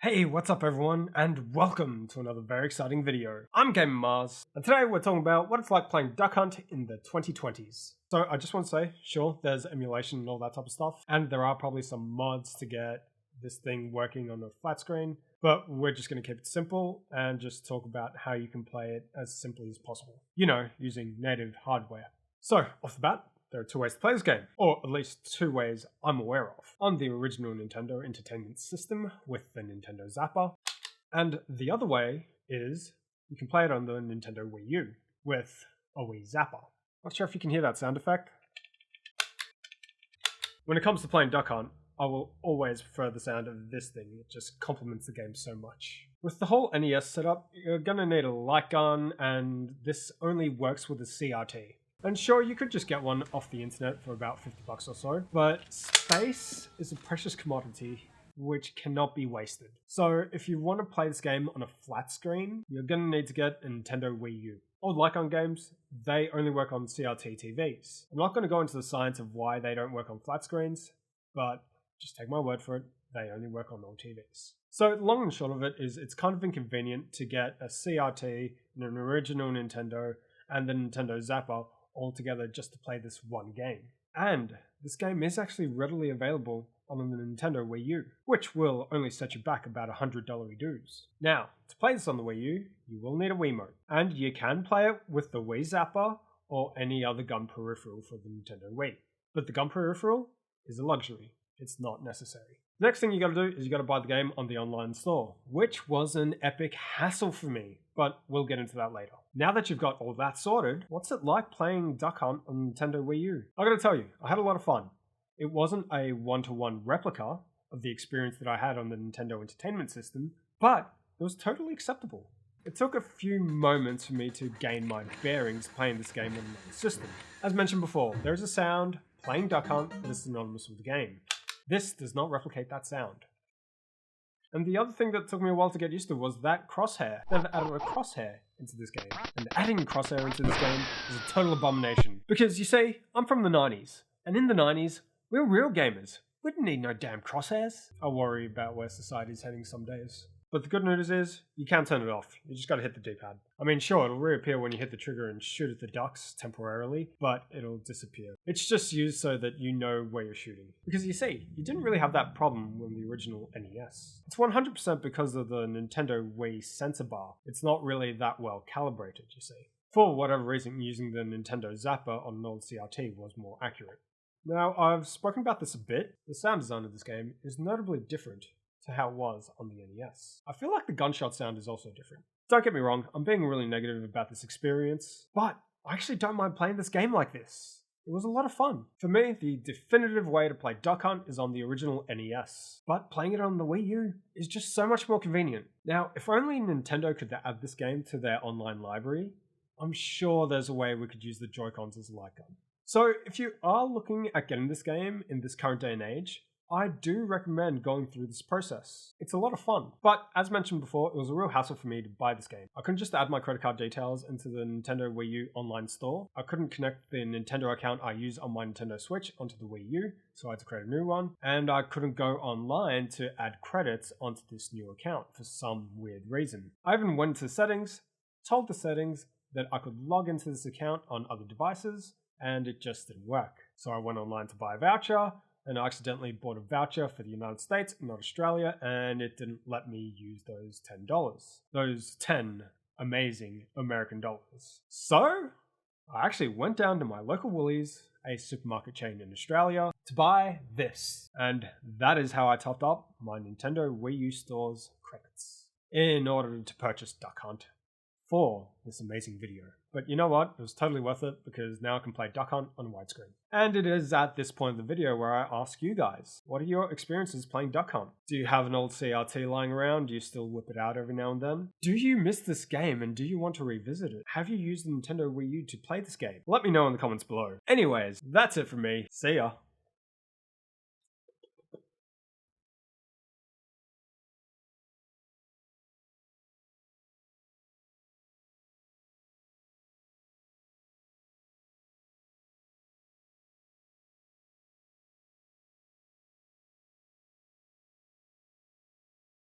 Hey, what's up everyone, and welcome to another very exciting video. I'm Gamer Mars, and today we're talking about what it's like playing Duck Hunt in the 2020s. So I just want to say, sure, there's emulation and all that type of stuff, and there are probably some mods to get this thing working on a flat screen, but we're just going to keep it simple and just talk about how you can play it as simply as possible. You know, using native hardware. So, off the bat, there are two ways to play this game, or at least two ways I'm aware of. On the original Nintendo Entertainment System with the Nintendo Zapper, and the other way is you can play it on the Nintendo Wii U with a Wii Zapper. Not sure if you can hear that sound effect. When it comes to playing Duck Hunt, I will always prefer the sound of this thing. It just complements the game so much. With the whole NES setup, you're gonna need a light gun, and this only works with a CRT. And sure, you could just get one off the internet for about $50 or so, but space is a precious commodity which cannot be wasted. So if you want to play this game on a flat screen, you're going to need to get a Nintendo Wii U. Old Lycon games, they only work on CRT TVs. I'm not going to go into the science of why they don't work on flat screens, but just take my word for it, they only work on old TVs. So the long and short of it is it's kind of inconvenient to get a CRT and an original Nintendo and the Nintendo Zapper all together just to play this one game. And this game is actually readily available on the Nintendo Wii U, which will only set you back about $100 dues. Now, to play this on the Wii U, you will need a Wiimote, and you can play it with the Wii Zapper or any other gun peripheral for the Nintendo Wii. But the gun peripheral is a luxury. It's not necessary. The next thing you gotta do is you gotta buy the game on the online store, which was an epic hassle for me, but we'll get into that later. Now that you've got all that sorted, what's it like playing Duck Hunt on Nintendo Wii U? I gotta tell you, I had a lot of fun. It wasn't a one-to-one replica of the experience that I had on the Nintendo Entertainment System, but it was totally acceptable. It took a few moments for me to gain my bearings playing this game on another system. As mentioned before, there is a sound playing Duck Hunt that is synonymous with the game. This does not replicate that sound. And the other thing that took me a while to get used to was that crosshair. They've added a crosshair into this game. And adding a crosshair into this game is a total abomination. Because you see, I'm from the 90s. And in the 90s, we were real gamers. We didn't need no damn crosshairs. I worry about where society's heading some days. But the good news is, you can turn it off. You just gotta hit the D-pad. I mean, sure, it'll reappear when you hit the trigger and shoot at the ducks temporarily, but it'll disappear. It's just used so that you know where you're shooting. Because you see, you didn't really have that problem with the original NES. It's 100% because of the Nintendo Wii sensor bar. It's not really that well calibrated, you see. For whatever reason, using the Nintendo Zapper on an old CRT was more accurate. Now, I've spoken about this a bit. The sound design of this game is notably different to how it was on the NES. I feel like the gunshot sound is also different. Don't get me wrong, I'm being really negative about this experience, but I actually don't mind playing this game like this. It was a lot of fun. For me, the definitive way to play Duck Hunt is on the original NES, but playing it on the Wii U is just so much more convenient. Now, if only Nintendo could add this game to their online library, I'm sure there's a way we could use the Joy-Cons as a light gun. So if you are looking at getting this game in this current day and age, I do recommend going through this process. It's a lot of fun. But as mentioned before, it was a real hassle for me to buy this game. I couldn't just add my credit card details into the Nintendo Wii U online store. I couldn't connect the Nintendo account I use on my Nintendo Switch onto the Wii U, so I had to create a new one. And I couldn't go online to add credits onto this new account for some weird reason. I even went into settings, told the settings that I could log into this account on other devices, and it just didn't work. So I went online to buy a voucher, and I accidentally bought a voucher for the United States, not Australia, and it didn't let me use those $10. Those 10 amazing American dollars. So, I actually went down to my local Woolies, a supermarket chain in Australia, to buy this. And that is how I topped up my Nintendo Wii U store's credits in order to purchase Duck Hunt for this amazing video. But you know what? It was totally worth it because now I can play Duck Hunt on widescreen. And it is at this point in the video where I ask you guys, what are your experiences playing Duck Hunt? Do you have an old CRT lying around? Do you still whip it out every now and then? Do you miss this game and do you want to revisit it? Have you used the Nintendo Wii U to play this game? Let me know in the comments below. Anyways, that's it from me. See ya.